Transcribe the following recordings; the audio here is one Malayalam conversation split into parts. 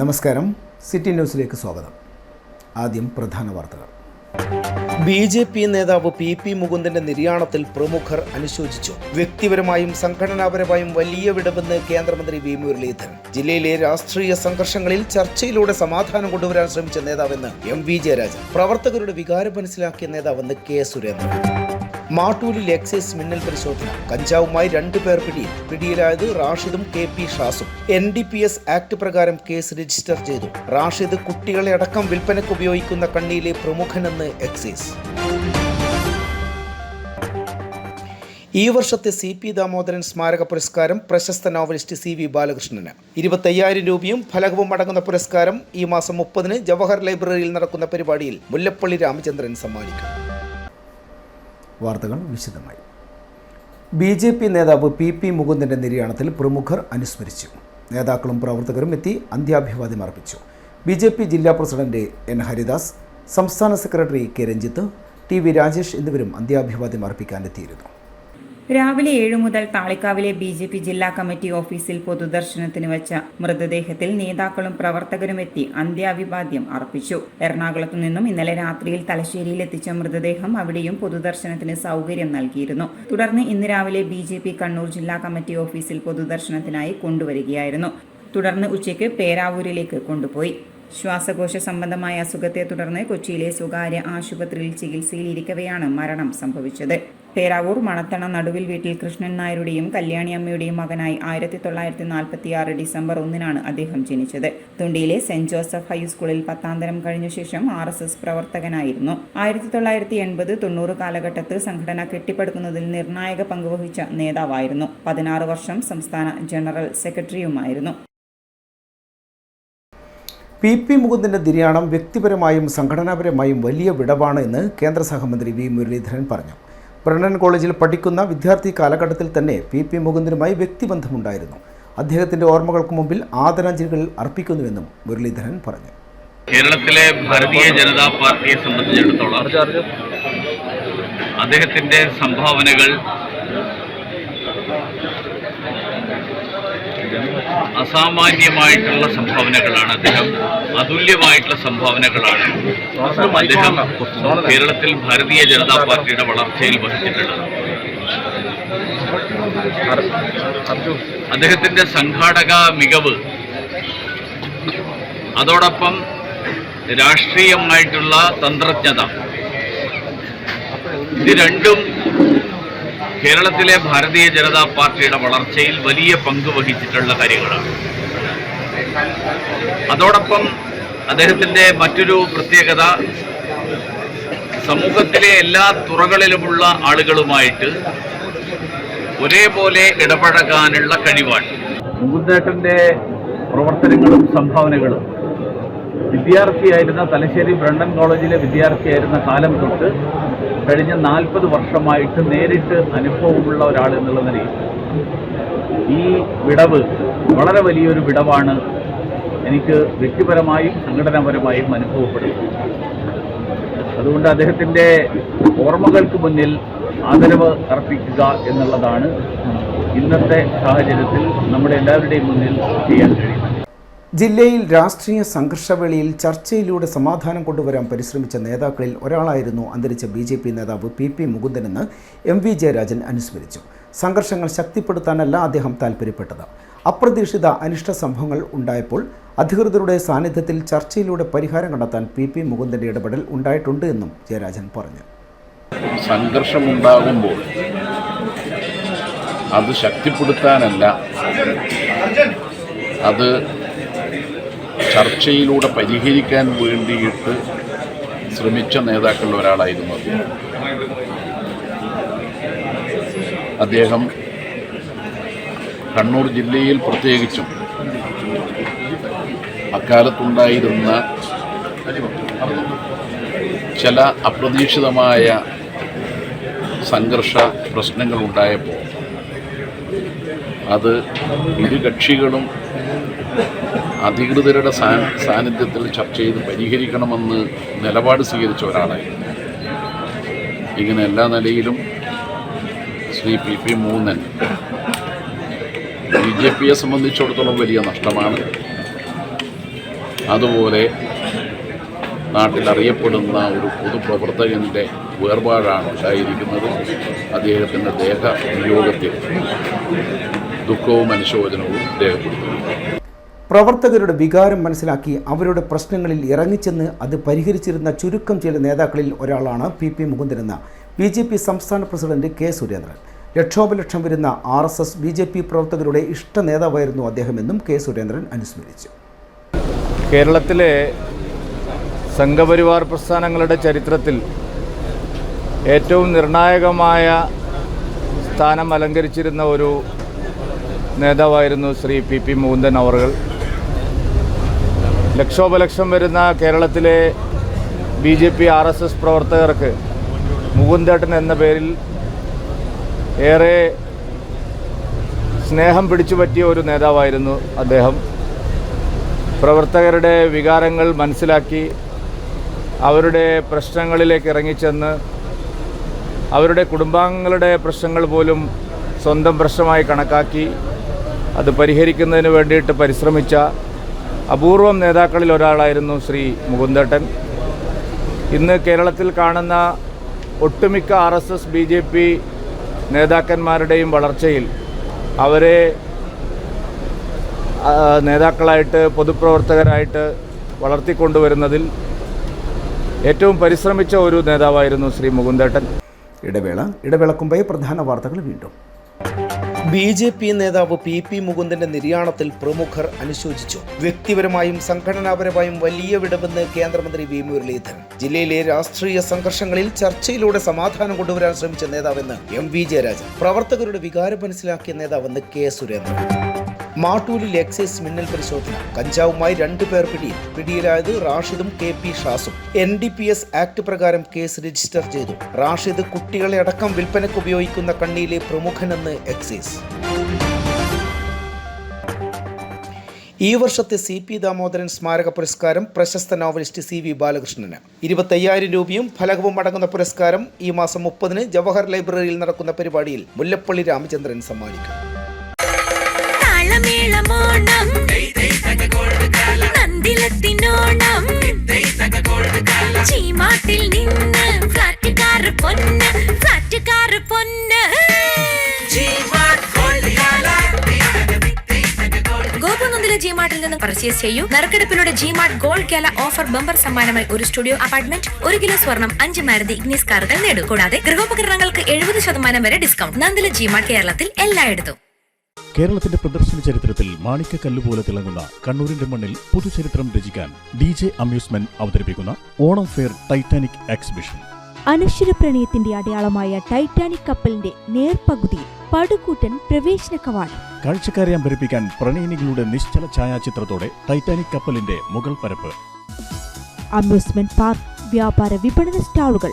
നമസ്കാരം, സിറ്റി ന്യൂസിലേക്ക് സ്വാഗതം. ആദ്യം പ്രധാന വാർത്തകൾ. BJP നേതാവ് PP മുകുന്ദന്റെ നിര്യാണത്തിൽ പ്രമുഖർ അനുശോചിച്ചു. വ്യക്തിപരമായും സംഘടനാപരമായും വലിയ വിടവെന്ന് കേന്ദ്രമന്ത്രി V മുരളീധരൻ. ജില്ലയിലെ രാഷ്ട്രീയ സംഘർഷങ്ങളിൽ ചർച്ചയിലൂടെ സമാധാനം കൊണ്ടുവരാൻ ശ്രമിച്ച നേതാവെന്ന് MV ജയരാജൻ. പ്രവർത്തകരുടെ വികാരം മനസ്സിലാക്കിയ നേതാവെന്ന് K സുരേന്ദ്രൻ. മാട്ടൂലിൽ എക്സൈസ് മിന്നൽ പരിശോധന. കഞ്ചാവുമായി 2 പേർ പിടിയിലായത് റാഷിദും KP ഷാസും. NDPS ആക്ട് പ്രകാരം കേസ് രജിസ്റ്റർ ചെയ്തു. റാഷിദ് കുട്ടികളെ അടക്കം വിൽപ്പനയ്ക്ക് ഉപയോഗിക്കുന്ന കണ്ണിയിലെ പ്രമുഖനെന്ന് എക്സൈസ്. ഈ വർഷത്തെ CP ദാമോദരൻ സ്മാരക പുരസ്കാരം പ്രശസ്ത നോവലിസ്റ്റ് CV ബാലകൃഷ്ണന്. 25,000 രൂപയും ഫലകവും അടങ്ങുന്ന പുരസ്കാരം ഈ മാസം 30-ന് ജവഹർ ലൈബ്രറിയിൽ നടക്കുന്ന പരിപാടിയിൽ മുല്ലപ്പള്ളി രാമചന്ദ്രൻ സമ്മാനിക്കും. വാർത്തകൾ വിശദമായി. BJP നേതാവ് PP മുകുന്ദന്റെ നിര്യാണത്തിൽ പ്രമുഖർ അനുസ്മരിച്ചു. നേതാക്കളും പ്രവർത്തകരും എത്തി അന്ത്യാഭിവാദ്യം അർപ്പിച്ചു. BJP ജില്ലാ പ്രസിഡന്റ് N ഹരിദാസ്, സംസ്ഥാന secretary K Ranjith, TV Rajesh എന്നിവരും അന്ത്യാഭിവാദ്യം അർപ്പിക്കാനെത്തിയിരുന്നു. രാവിലെ 7 മുതൽ താളിക്കാവിലെ BJP ജില്ലാ കമ്മിറ്റി ഓഫീസിൽ പൊതുദർശനത്തിന് വെച്ച മൃതദേഹത്തിൽ നേതാക്കളും പ്രവർത്തകരും എത്തി അന്ത്യാഭിവാദ്യം അർപ്പിച്ചു. എറണാകുളത്തു നിന്നും ഇന്നലെ രാത്രിയിൽ തലശ്ശേരിയിൽ എത്തിച്ച മൃതദേഹം അവിടെയും പൊതുദർശനത്തിന് സൗകര്യം നൽകിയിരുന്നു. തുടർന്ന് ഇന്ന് രാവിലെ BJP കണ്ണൂർ ജില്ലാ കമ്മിറ്റി ഓഫീസിൽ പൊതുദർശനത്തിനായി കൊണ്ടുവരികയായിരുന്നു. തുടർന്ന് ഉച്ചയ്ക്ക് പേരാവൂരിലേക്ക് കൊണ്ടുപോയി. ശ്വാസകോശ സംബന്ധമായ അസുഖത്തെ തുടർന്ന് കൊച്ചിയിലെ സ്വകാര്യ ആശുപത്രിയിൽ ചികിത്സയിലിരിക്കവെയാണ് മരണം സംഭവിച്ചത്. പേരാവൂർ മണത്തണ നടുവിൽ വീട്ടിൽ കൃഷ്ണൻ നായരുടെയും കല്യാണി അമ്മയുടെയും മകനായി 1946 ഡിസംബർ 1-നാണ് അദ്ദേഹം ജനിച്ചത്. തുണ്ടിയിലെ സെന്റ് ജോസഫ് ഹൈസ്കൂളിൽ 10ാം തരം കഴിഞ്ഞ ശേഷം RSS പ്രവർത്തകനായിരുന്നു. 1980-90 കാലഘട്ടത്ത് സംഘടന കെട്ടിപ്പടുക്കുന്നതിൽ നിർണായക പങ്കുവഹിച്ച നേതാവായിരുന്നു. 16 വർഷം സംസ്ഥാന ജനറൽ സെക്രട്ടറിയുമായിരുന്നു. PP മുകുന്ദന്റെ നിര്യാണം വ്യക്തിപരമായും സംഘടനാപരമായും വലിയ വിടവാണ് എന്ന് കേന്ദ്ര സഹമന്ത്രി V മുരളീധരൻ പറഞ്ഞു. ബ്രണ്ണൻ കോളേജിൽ പഠിക്കുന്ന വിദ്യാർത്ഥി കാലഘട്ടത്തിൽ തന്നെ PP മുകുന്ദനുമായി വ്യക്തിബന്ധമുണ്ടായിരുന്നു. അദ്ദേഹത്തിന്റെ ഓർമ്മകൾക്ക് മുമ്പിൽ ആദരാഞ്ജലികൾ അർപ്പിക്കുന്നുവെന്നും മുരളീധരൻ പറഞ്ഞു. കേരളത്തിലെ ഭാരതീയ ജനതാ പാർട്ടിയെ സംബന്ധിച്ചിടത്തോളം അദ്ദേഹത്തിന്റെ സംഭാവനകൾ അസാമാന്യമായിട്ടുള്ള സംഭാവനകളാണ്. അതുല്യമായിട്ടുള്ള സംഭാവനകളാണ് അദ്ദേഹം കേരളത്തിൽ ഭാരതീയ ജനതാ പാർട്ടിയുടെ വളർച്ചയിൽ വഹിച്ചിട്ടുള്ളത്. അദ്ദേഹത്തിന്റെ സംഘാടക മികവ്, അതോടൊപ്പം രാഷ്ട്രീയമായിട്ടുള്ള തന്ത്രജ്ഞത, ഇത് രണ്ടും കേരളത്തിലെ ഭാരതീയ ജനതാ പാർട്ടിയുടെ വളർച്ചയിൽ വലിയ പങ്ക് വഹിച്ചിട്ടുള്ള കാര്യങ്ങളാണ്. അതോടൊപ്പം അദ്ദേഹത്തിൻ്റെ മറ്റൊരു പ്രത്യേകത, സമൂഹത്തിലെ എല്ലാ തുറകളിലുമുള്ള ആളുകളുമായിട്ട് ഒരേപോലെ ഇടപഴകാനുള്ള കഴിവാണ്. മുകുന്ദേട്ടൻ്റെ പ്രവർത്തനങ്ങളും സംഭാവനകളും വിദ്യാർത്ഥിയായിരുന്ന തലശ്ശേരി ബ്രണ്ണൻ കോളേജിലെ വിദ്യാർത്ഥിയായിരുന്ന കാലം തൊട്ട് കഴിഞ്ഞ 40 വർഷമായിട്ട് നേരിട്ട് അനുഭവമുള്ള ഒരാൾ എന്നുള്ള നിലയിൽ ഈ വിടവ് വളരെ വലിയൊരു വിടവാണ് എനിക്ക് വ്യക്തിപരമായും സംഘടനാപരമായും അനുഭവപ്പെടുന്നത്. അതുകൊണ്ട് അദ്ദേഹത്തിൻ്റെ ഓർമ്മകൾക്ക് മുന്നിൽ ആദരവ് അർപ്പിക്കുക എന്നുള്ളതാണ് ഇന്നത്തെ സാഹചര്യത്തിൽ നമ്മുടെ എല്ലാവരുടെയും മുന്നിൽ ചെയ്യാൻ കഴിയുന്നത്. ജില്ലയിൽ രാഷ്ട്രീയ സംഘർഷവേളയിൽ ചർച്ചയിലൂടെ സമാധാനം കൊണ്ടുവരാൻ പരിശ്രമിച്ച നേതാക്കളിൽ ഒരാളായിരുന്നു അന്തരിച്ച BJP നേതാവ് PP മുകുന്ദനെന്ന് MV ജയരാജൻ അനുസ്മരിച്ചു. സംഘർഷങ്ങൾ ശക്തിപ്പെടുത്താനല്ല അദ്ദേഹം താൽപ്പര്യപ്പെട്ടത്. അപ്രതീക്ഷിത അനിഷ്ട സംഭവങ്ങൾ ഉണ്ടായപ്പോൾ അധികൃതരുടെ സാന്നിധ്യത്തിൽ ചർച്ചയിലൂടെ പരിഹാരം കണ്ടെത്താൻ PP മുകുന്ദന്റെ ഇടപെടൽ ഉണ്ടായിട്ടുണ്ട് എന്നും ജയരാജൻ പറഞ്ഞു. സംഘർഷമുണ്ടാകുമ്പോൾ അത് ശക്തിപ്പെടുത്താനല്ല, അത് ചർച്ചയിലൂടെ പരിഹരിക്കാൻ വേണ്ടിയിട്ട് ശ്രമിച്ച നേതാക്കളിൽ ഒരാളായിരുന്നു അദ്ദേഹം. കണ്ണൂർ ജില്ലയിൽ പ്രത്യേകിച്ചും അക്കാലത്തുണ്ടായിരുന്ന ചില അപ്രതീക്ഷിതമായ സംഘർഷ പ്രശ്നങ്ങളുണ്ടായപ്പോൾ അത് ഇരു കക്ഷികളും അധികൃതരുടെ സാന്നിധ്യത്തിൽ ചർച്ച ചെയ്ത് പരിഹരിക്കണമെന്ന് നിലപാട് സ്വീകരിച്ച ഒരാളായിരുന്നു. ഇങ്ങനെ എല്ലാ നിലയിലും ശ്രീ PP മുകുന്ദൻ BJPയെ സംബന്ധിച്ചിടത്തോളം വലിയ നഷ്ടമാണ്. അതുപോലെ നാട്ടിൽ അറിയപ്പെടുന്ന ഒരു പൊതുപ്രവർത്തകൻ്റെ വേർപാടാണ് ഉണ്ടായിരിക്കുന്നത്. അദ്ദേഹത്തിൻ്റെ ദേഹവിയോഗത്തിൽ ദുഃഖവും അനുശോചനവും രേഖപ്പെടുത്തുന്നു. പ്രവർത്തകരുടെ വികാരം മനസ്സിലാക്കി അവരുടെ പ്രശ്നങ്ങളിൽ ഇറങ്ങിച്ചെന്ന് അത് പരിഹരിച്ചിരുന്ന ചുരുക്കം ചില നേതാക്കളിൽ ഒരാളാണ് PP മുകുന്ദനെന്ന് BJP സംസ്ഥാന പ്രസിഡന്റ് K. സുരേന്ദ്രൻ. ലക്ഷോപലക്ഷം വരുന്ന RSS BJP പ്രവർത്തകരുടെ ഇഷ്ട നേതാവായിരുന്നു അദ്ദേഹമെന്നും K. സുരേന്ദ്രൻ അനുസ്മരിച്ചു. കേരളത്തിലെ സംഘപരിവാർ പ്രസ്ഥാനങ്ങളുടെ ചരിത്രത്തിൽ ഏറ്റവും നിർണായകമായ സ്ഥാനം അലങ്കരിച്ചിരുന്ന ഒരു നേതാവായിരുന്നു ശ്രീ PP മുകുന്ദൻ അവർകൾ. ലക്ഷോപലക്ഷം വരുന്ന കേരളത്തിലെ BJP RSS പ്രവർത്തകർക്ക് മുകുന്ദേട്ടൻ എന്ന പേരിൽ ഏറെ സ്നേഹം പിടിച്ചു പറ്റിയ ഒരു നേതാവായിരുന്നു അദ്ദേഹം. പ്രവർത്തകരുടെ വികാരങ്ങൾ മനസ്സിലാക്കി അവരുടെ പ്രശ്നങ്ങളിലേക്ക് ഇറങ്ങിച്ചെന്ന് അവരുടെ കുടുംബാംഗങ്ങളുടെ പ്രശ്നങ്ങൾ പോലും സ്വന്തം പ്രശ്നമായി കണക്കാക്കി അത് പരിഹരിക്കുന്നതിന് വേണ്ടിയിട്ട് പരിശ്രമിച്ച അപൂർവം നേതാക്കളിൽ ഒരാളായിരുന്നു ശ്രീ മുകുന്ദേട്ടൻ. ഇന്ന് കേരളത്തിൽ കാണുന്ന ഒട്ടുമിക്ക RSS BJP നേതാക്കന്മാരുടെയും വളർച്ചയിൽ അവരെ നേതാക്കളായിട്ട് പൊതുപ്രവർത്തകരായിട്ട് വളർത്തിക്കൊണ്ടുവരുന്നതിൽ ഏറ്റവും പരിശ്രമിച്ച ഒരു നേതാവായിരുന്നു ശ്രീ മുകുന്ദേട്ടൻ. ഇടവേളക്കുമ്പേ പ്രധാന വാർത്തകൾ വീണ്ടും. BJP നേതാവ് PP മുകുന്ദന്റെ നിര്യാണത്തിൽ പ്രമുഖർ അനുശോചിച്ചു. വ്യക്തിപരമായും സംഘടനാപരമായും വലിയ വിടവെന്ന് കേന്ദ്രമന്ത്രി V. മുരളീധരൻ. ജില്ലയിലെ രാഷ്ട്രീയ സംഘർഷങ്ങളിൽ ചർച്ചയിലൂടെ സമാധാനം കൊണ്ടുവരാൻ ശ്രമിച്ച നേതാവെന്ന് MV ജയരാജൻ. പ്രവർത്തകരുടെ വികാരം മനസ്സിലാക്കിയ നേതാവെന്ന് K. സുരേന്ദ്രൻ. മാട്ടൂലിൽ എക്സൈസ് മിന്നൽ പരിശോധന. കഞ്ചാവുമായി 2 പേർ പിടിയിലായത് റാഷിദും KP ഷാസും. NDPS ആക്ട് പ്രകാരം കേസ് രജിസ്റ്റർ ചെയ്തു. റാഷിദ് കുട്ടികളെ അടക്കം വിൽപ്പനയ്ക്ക് ഉപയോഗിക്കുന്ന കണ്ണിയിലെ പ്രമുഖനെന്ന് എക്സൈസ്. ഈ വർഷത്തെ CP ദാമോദരൻ സ്മാരക പുരസ്കാരം പ്രശസ്ത നോവലിസ്റ്റ് CV ബാലകൃഷ്ണന്. 25,000 രൂപയും ഫലകവും അടങ്ങുന്ന പുരസ്കാരം ഈ മാസം 30-ന് ജവഹർ ലൈബ്രറിയിൽ നടക്കുന്ന പരിപാടിയിൽ മുല്ലപ്പള്ളി രാമചന്ദ്രൻ സമ്മാനിക്കും. ഗോപുനന്ദിലെ ജിമാർട്ടിൽ നിന്ന് പർച്ചേസ് ചെയ്യൂ. നറുക്കെടുപ്പിലൂടെ G-Mart gold gala offer bumper സമ്മാനമായി ഒരു സ്റ്റുഡിയോ അപ്പാർട്ട്മെന്റ്, 1 കിലോ സ്വർണം, 5 മാരുതി ഇഗ്നിസ് കാറുകൾ നേടും. കൂടാതെ ഗൃഹോപകരണങ്ങൾക്ക് 70% വരെ ഡിസ്കൗണ്ട്. നന്ദില ജിമാർട്ട് കേരളത്തിൽ എല്ലായിടത്തും. കേരളത്തിന്റെ പ്രദർശന ചരിത്രത്തിൽ മാണിക്കക്കല്ല് പോലെ തിളങ്ങുന്ന കണ്ണൂരിന്റെ മണ്ണിൽ പുതുചരിത്രം രചിക്കാൻ DJ അമ്യൂസ്മെന്റ് അവതരിപ്പിക്കുന്ന ഓണം ഫെയർ ടൈറ്റാനിക് എക്സിബിഷൻ. അനശ്വര പ്രണയത്തിന്റെ അടയാളമായ ടൈറ്റാനിക് കപ്പലിന്റെ നേർപകുതിയിൽ പടുകൂറ്റൻ പ്രവേശന കവാടം. കാഴ്ചക്കാരെ അമ്പരിപ്പിക്കാൻ പ്രണയിനികളുടെ നിശ്ചല ഛായാചിത്രത്തോടെ ടൈറ്റാനിക് കപ്പലിന്റെ മുകൾ പരപ്പ്. അമ്യൂസ്മെന്റ് പാർക്ക്, വ്യാപാര വിപണന സ്റ്റാളുകൾ.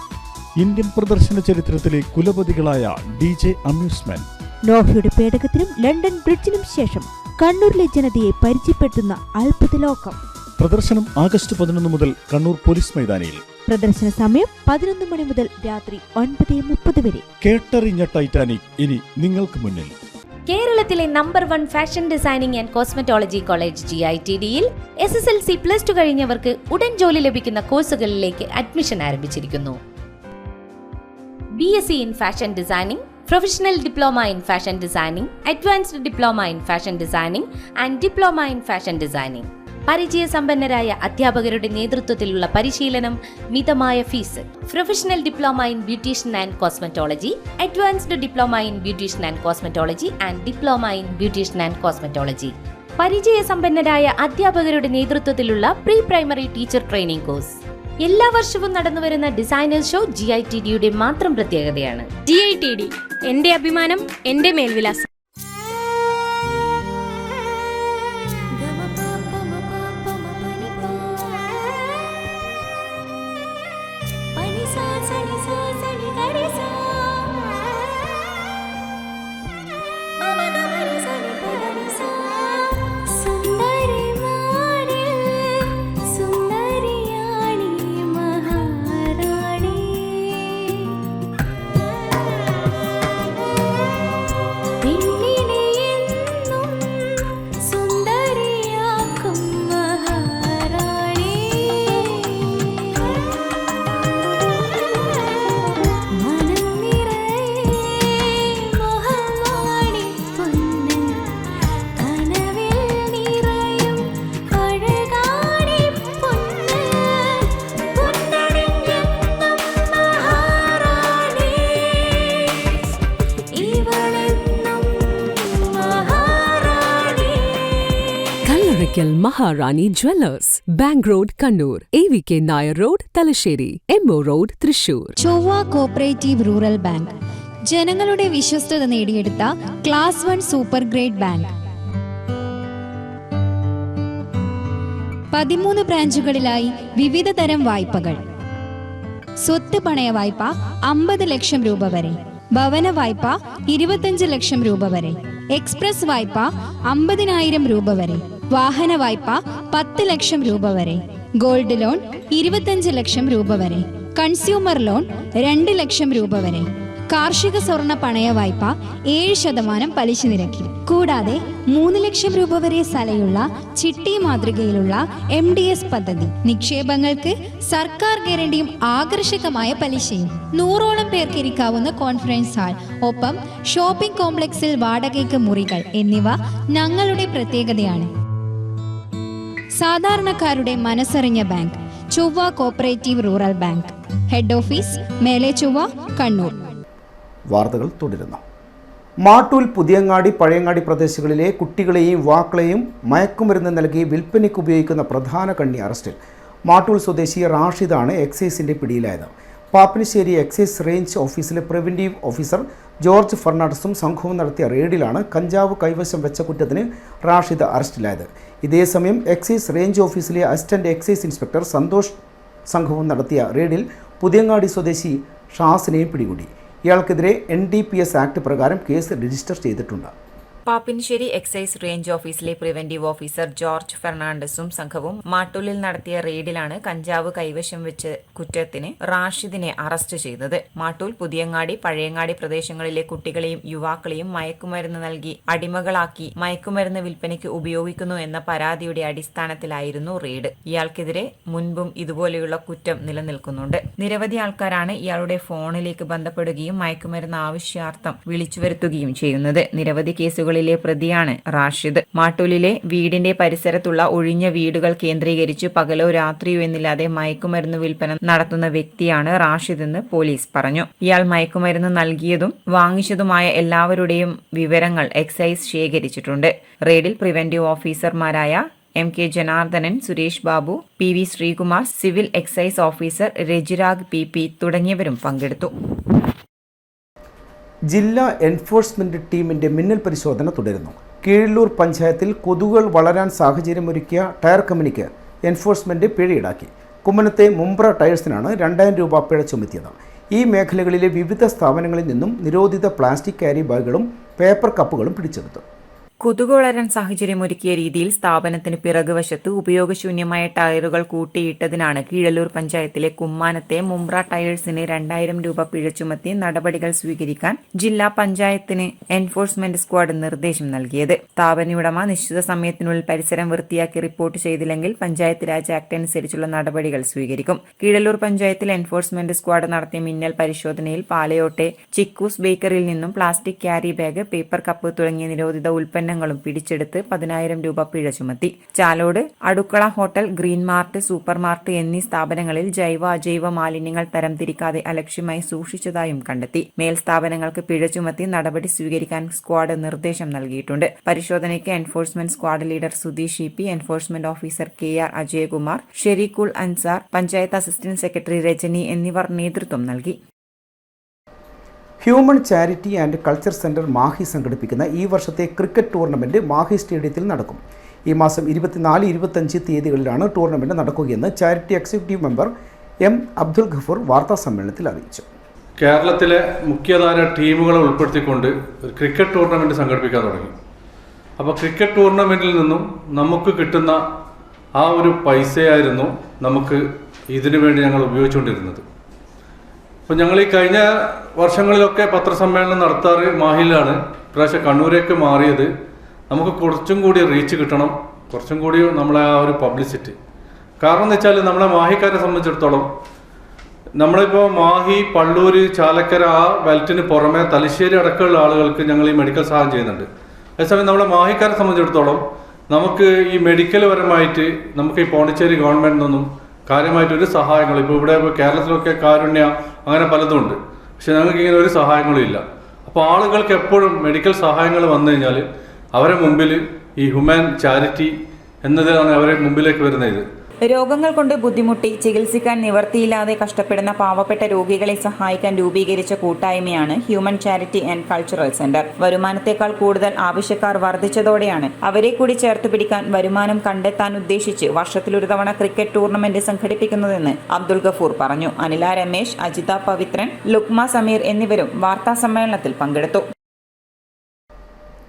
ഇന്ത്യൻ പ്രദർശന ചരിത്രത്തിലെ കുലപതികളായ DJ അമ്യൂസ്മെന്റ്. നോഹയുടെ പേടകത്തിനും ലണ്ടൻ ബ്രിഡ്ജിനും ശേഷം കണ്ണൂരിലെ ജനതയെ പരിചയപ്പെടുത്തുന്ന അത്ഭുത ലോകം. പ്രദർശനം ആഗസ്റ്റ് 11 മുതൽ കണ്ണൂർ പോലീസ് മൈതാനിയിൽ. പ്രദർശന സമയം 11 മണി മുതൽ രാത്രി 9:30 വരെ. കേട്ടറിഞ്ഞ ടൈറ്റാനിക് ഇനി നിങ്ങൾക്ക് മുന്നിൽ. കേരളത്തിലെ number 1 fashion designing and cosmetology college GITDയിൽ SSLC +2 കഴിഞ്ഞവർക്ക് ഉടൻ ജോലി ലഭിക്കുന്ന കോഴ്സുകളിലേക്ക് അഡ്മിഷൻ ആരംഭിച്ചിരിക്കുന്നു. BSc in Fashion Designing, Professional Diploma in Fashion Designing, Advanced Diploma in Fashion Designing and Diploma in Fashion Designing. പരിചയസമ്പന്നരായ അധ്യാപകരുടെ നേതൃത്വത്തിലുള്ള പരിശീലനം, മിതമായ fees. Professional diploma in beautician and cosmetology, advanced diploma in beautician and cosmetology and diploma in beautician and cosmetology. പരിചയസമ്പന്നരായ അധ്യാപകരുടെ നേതൃത്വത്തിലുള്ള pre primary teacher training course. എല്ലാ വർഷവും നടന്നുവരുന്ന ഡിസൈനേഴ്സ് ഷോ GITDയുടെ മാത്രം പ്രത്യേകതയാണ്. GITD, എന്റെ അഭിമാനം, എന്റെ മേൽവിലാസം. Thank you. Oracle Maharani Jewellers, Bank Road, Kannur, AVK Nair Road, Talasheri, MO Road, Thrissur. ചൊവ്വ കോപ്പറേറ്റീവ് റൂറൽ ബാങ്ക് ജനങ്ങളുടെ വിശ്വസ്തത നേടിയെടുത്ത ക്ലാസ് 1 സൂപ്പർ ഗ്രേഡ് ബാങ്ക്. 13 ബ്രാഞ്ചുകളിലായി വിവിധ തരം വായ്പകൾ. സ്വത്ത് പണയ വായ്പ 50 ലക്ഷം രൂപ വരെ, ഭവന വായ്പ 25 ലക്ഷം രൂപ വരെ, എക്സ്പ്രസ് വായ്പ 50,000 രൂപ വരെ, വാഹന വായ്പ 10 ലക്ഷം രൂപ വരെ, ഗോൾഡ് ലോൺ 25 ലക്ഷം രൂപ വരെ, കൺസ്യൂമർ ലോൺ 2 ലക്ഷം രൂപ വരെ, കാർഷിക സ്വർണ്ണ പണയ വായ്പ 7% പലിശ നിരക്കിൽ. കൂടാതെ 3 ലക്ഷം രൂപ വരെ സലയുള്ള ചിട്ടി മാതൃകയിലുള്ള MDS പദ്ധതി. നിക്ഷേപങ്ങൾക്ക് സർക്കാർ ഗ്യാരണ്ടിയും ആകർഷകമായ പലിശയും. 100ഓളം പേർക്ക് ഇരിക്കാവുന്ന കോൺഫറൻസ് ഹാൾ, ഒപ്പം ഷോപ്പിംഗ് കോംപ്ലക്സിൽ വാടകയ്ക്ക് മുറികൾ എന്നിവ ഞങ്ങളുടെ പ്രത്യേകതയാണ്. സാധാരണക്കാരുടെ മനസ്സറിഞ്ഞ ബാങ്ക് ചൊവ്വ cooperative rural bank. Head office മേലെ ചൊവ്വ, കണ്ണൂർ. വാർത്തകൾ തുടരുന്നു. മാട്ടൂൽ, പുതിയങ്ങാടി, പഴയങ്ങാടി പ്രദേശങ്ങളിലെ കുട്ടികളെയും യുവാക്കളെയും മയക്കുമരുന്ന് നൽകി വിൽപ്പനയ്ക്ക് ഉപയോഗിക്കുന്ന പ്രധാന കണ്ണി അറസ്റ്റിൽ. മാട്ടൂൽ സ്വദേശി റാഷിദാണ് എക്സൈസിന്റെ പിടിയിലായത്. പാപ്പിനിശ്ശേരി എക്സൈസ് റേഞ്ച് ഓഫീസിലെ പ്രിവന്റീവ് ഓഫീസർ ജോർജ് ഫെർണാണ്ടസും സംഘവും നടത്തിയ റെയ്ഡിലാണ് കഞ്ചാവ് കൈവശം വെച്ച കുറ്റത്തിന് റാഷിദ് അറസ്റ്റിലായത്. ഇതേസമയം എക്സൈസ് റേഞ്ച് ഓഫീസിലെ അസിസ്റ്റന്റ് എക്സൈസ് ഇൻസ്പെക്ടർ സന്തോഷ് സംഘവും നടത്തിയ റെയ്ഡിൽ പുതിയങ്ങാടി സ്വദേശി ഷാസിനെയും പിടികൂടി. ഇയാൾക്കെതിരെ NDPS ആക്ട് പ്രകാരം കേസ് രജിസ്റ്റർ ചെയ്തിട്ടുണ്ട്. പാപ്പിനിശ്ശേരി എക്സൈസ് റേഞ്ച് ഓഫീസിലെ പ്രിവന്റീവ് ഓഫീസർ ജോർജ് ഫെർണാണ്ടസും സംഘവും മാട്ടൂലിൽ നടത്തിയ റെയ്ഡിലാണ് കഞ്ചാവ് കൈവശം വെച്ച് കുറ്റത്തിന് റാഷിദിനെ അറസ്റ്റ് ചെയ്തത്. മാട്ടൂൽ, പുതിയങ്ങാടി, പഴയങ്ങാടി പ്രദേശങ്ങളിലെ കുട്ടികളെയും യുവാക്കളെയും മയക്കുമരുന്ന് നൽകി അടിമകളാക്കി മയക്കുമരുന്ന് വിൽപ്പനയ്ക്ക് ഉപയോഗിക്കുന്നു എന്ന പരാതിയുടെ അടിസ്ഥാനത്തിലായിരുന്നു റെയ്ഡ്. ഇയാൾക്കെതിരെ മുൻപും ഇതുപോലെയുള്ള കുറ്റം നിലനിൽക്കുന്നുണ്ട്. നിരവധി ആൾക്കാരാണ് ഇയാളുടെ ഫോണിലേക്ക് ബന്ധപ്പെടുകയും മയക്കുമരുന്ന് ആവശ്യാർത്ഥം വിളിച്ചു വരുത്തുകയും ചെയ്യുന്നത്. നിരവധി കേസുകളിലെ പ്രതിയാണ് റാഷിദ്. മാട്ടൂലിലെ വീടിന്റെ പരിസരത്തുള്ള ഒഴിഞ്ഞ വീടുകൾ കേന്ദ്രീകരിച്ച് പകലോ രാത്രിയോ എന്നില്ലാതെ മയക്കുമരുന്ന് വിൽപ്പന നടത്തുന്ന വ്യക്തിയാണ് റാഷിദ് എന്ന് പോലീസ് പറഞ്ഞു. ഇയാൾ മയക്കുമരുന്ന് നൽകിയതും വാങ്ങിച്ചതുമായ എല്ലാവരുടെയും വിവരങ്ങൾ എക്സൈസ് ശേഖരിച്ചിട്ടുണ്ട്. റെയ്ഡിൽ പ്രിവന്റീവ് ഓഫീസർമാരായ MK Janardhanan, Suresh Babu, PV Sreekumar, civil excise officer Rajirag PP തുടങ്ങിയവരും പങ്കെടുത്തു. ജില്ലാ എൻഫോഴ്സ്മെന്റ് ടീമിന്റെ മിന്നൽ പരിശോധന തുടരുന്നു. കീഴല്ലൂർ പഞ്ചായത്തിൽ കൊതുകുകൾ വളരാൻ സാഹചര്യമൊരുക്കിയ ടയർ കമ്പനിക്ക് എൻഫോഴ്സ്മെന്റ് പിഴ ഈടാക്കി. കുമ്മനത്തെ മുംബ്ര ടയർസിനാണ് 2000 രൂപ പിഴ ചുമത്തിയത്. ഈ മേഖലകളിലെ വിവിധ സ്ഥാപനങ്ങളിൽ നിന്നും നിരോധിത പ്ലാസ്റ്റിക് ക്യാരി ബാഗുകളും പേപ്പർ കപ്പുകളും പിടിച്ചെടുത്തു. കൊതുക് വളരാൻ സാഹചര്യമൊരുക്കിയ രീതിയിൽ സ്ഥാപനത്തിന് പിറകുവശത്ത് ഉപയോഗശൂന്യമായ ടയറുകൾ കൂട്ടിയിട്ടതിനാണ് കീഴല്ലൂർ പഞ്ചായത്തിലെ കുമ്മാനത്തെ മുംബ്ര ടയേഴ്സിന് 2000 രൂപ പിഴ ചുമത്തി നടപടികൾ സ്വീകരിക്കാൻ ജില്ലാ പഞ്ചായത്തിന് എൻഫോഴ്സ്മെന്റ് സ്ക്വാഡ് നിർദ്ദേശം നൽകിയത്. സ്ഥാപനയുടമ നിശ്ചിത സമയത്തിനുള്ളിൽ പരിസരം വൃത്തിയാക്കി റിപ്പോർട്ട് ചെയ്തില്ലെങ്കിൽ പഞ്ചായത്ത് രാജ് ആക്ട് അനുസരിച്ചുള്ള നടപടികൾ സ്വീകരിക്കും. കീഴല്ലൂർ പഞ്ചായത്തിൽ എൻഫോഴ്സ്മെന്റ് സ്ക്വാഡ് നടത്തിയ മിന്നൽ പരിശോധനയിൽ പാലയോട്ടെ ചിക്കൂസ് ബേക്കറിയിൽ നിന്നും plastic carry bag, paper cup തുടങ്ങിയ നിരോധിത ഉൽപ്പന്നങ്ങളും പിടിച്ചെടുത്ത് 10,000 രൂപ പിഴ ചുമത്തി. ചാലോട്, അടുക്കള hotel, green mart, super mart എന്നീ സ്ഥാപനങ്ങളിൽ ജൈവ അജൈവ മാലിന്യങ്ങൾ തരംതിരിക്കാതെ അലക്ഷ്യമായി സൂക്ഷിച്ചതായും കണ്ടെത്തി. മേൽ സ്ഥാപനങ്ങൾക്ക് പിഴ ചുമത്തി നടപടി സ്വീകരിക്കാൻ സ്ക്വാഡ് നിർദ്ദേശം നൽകിയിട്ടുണ്ട്. പരിശോധനയ്ക്ക് enforcement squad leader Sudheesh EP, enforcement officer KR Ajayakumar, Shereekhul Ansar, panchayat assistant secretary Rajani എന്നിവർ നേതൃത്വം നൽകി. Human charity and culture centre Mahe സംഘടിപ്പിക്കുന്ന ഈ വർഷത്തെ ക്രിക്കറ്റ് ടൂർണമെന്റ് മാഹി സ്റ്റേഡിയത്തിൽ നടക്കും. ഈ മാസം 24, 25 തീയതികളിലാണ് ടൂർണമെന്റ് നടക്കുകയെന്ന് charity executive member M. Abdul Gafoor വാർത്താ സമ്മേളനത്തിൽ അറിയിച്ചു. കേരളത്തിലെ മുഖ്യധാര ടീമുകളെ ഉൾപ്പെടുത്തിക്കൊണ്ട് ഒരു ക്രിക്കറ്റ് ടൂർണമെന്റ് സംഘടിപ്പിക്കാൻ തുടങ്ങി. അപ്പോൾ ക്രിക്കറ്റ് ടൂർണമെന്റിൽ നിന്നും നമുക്ക് കിട്ടുന്ന ആ ഒരു പൈസയായിരുന്നു നമുക്ക് ഇതിനു വേണ്ടി ഞങ്ങൾ ഉപയോഗിച്ചുകൊണ്ടിരുന്നത്. അപ്പോൾ ഞങ്ങൾ ഈ കഴിഞ്ഞ വർഷങ്ങളിലൊക്കെ പത്രസമ്മേളനം നടത്താറ് മാഹിയിലാണ്. ഇപ്രാവശ്യം കണ്ണൂരേക്ക് മാറിയത് നമുക്ക് കുറച്ചും കൂടി റീച്ച് കിട്ടണം, കുറച്ചും കൂടി നമ്മളെ ആ ഒരു പബ്ലിസിറ്റി. കാരണം എന്ന് വെച്ചാൽ നമ്മളെ മാഹിക്കാരെ സംബന്ധിച്ചിടത്തോളം നമ്മളിപ്പോൾ മാഹി, പള്ളൂര്, ചാലക്കര ആ ബെൽറ്റിന് പുറമെ തലശ്ശേരി അടക്കമുള്ള ആളുകൾക്ക് ഞങ്ങൾ ഈ മെഡിക്കൽ സഹായം ചെയ്യുന്നുണ്ട്. അതേസമയം നമ്മളെ മാഹിക്കാരെ സംബന്ധിച്ചിടത്തോളം നമുക്ക് ഈ മെഡിക്കൽ പരമായിട്ട് നമുക്ക് ഈ പോണ്ടിച്ചേരി ഗവൺമെൻറ്റിൽ നിന്നും കാര്യമായിട്ടൊരു സഹായങ്ങൾ, ഇപ്പോൾ ഇവിടെ കേരളത്തിലൊക്കെ കാരുണ്യ അങ്ങനെ പലതും ഉണ്ട്, പക്ഷെ ഞങ്ങൾക്ക് ഇങ്ങനെ ഒരു സഹായങ്ങളും ഇല്ല. അപ്പോൾ ആളുകൾക്ക് എപ്പോഴും മെഡിക്കൽ സഹായങ്ങൾ വന്നു കഴിഞ്ഞാൽ അവരെ മുമ്പിൽ ഈ ഹ്യൂമൻ ചാരിറ്റി എന്നതിലാണ് അവരെ മുമ്പിലേക്ക് വരുന്നത്. രോഗങ്ങൾ കൊണ്ട് ബുദ്ധിമുട്ടി ചികിത്സിക്കാൻ നിവർത്തിയില്ലാതെ കഷ്ടപ്പെടുന്ന പാവപ്പെട്ട രോഗികളെ സഹായിക്കാൻ രൂപീകരിച്ച കൂട്ടായ്മയാണ് human charity and cultural centre. വരുമാനത്തെക്കാൾ കൂടുതൽ ആവശ്യക്കാർ വർദ്ധിച്ചതോടെയാണ് അവരെ കൂടി ചേർത്തുപിടിക്കാൻ വരുമാനം കണ്ടെത്താൻ ഉദ്ദേശിച്ച് വർഷത്തിലൊരു തവണ ക്രിക്കറ്റ് ടൂർണമെന്റ് സംഘടിപ്പിക്കുന്നതെന്ന് അബ്ദുൾ ഗഫൂർ പറഞ്ഞു. അനില രമേശ്, അജിത പവിത്രൻ, ലുക്മ സമീർ എന്നിവരും വാർത്താ സമ്മേളനത്തിൽ പങ്കെടുത്തു.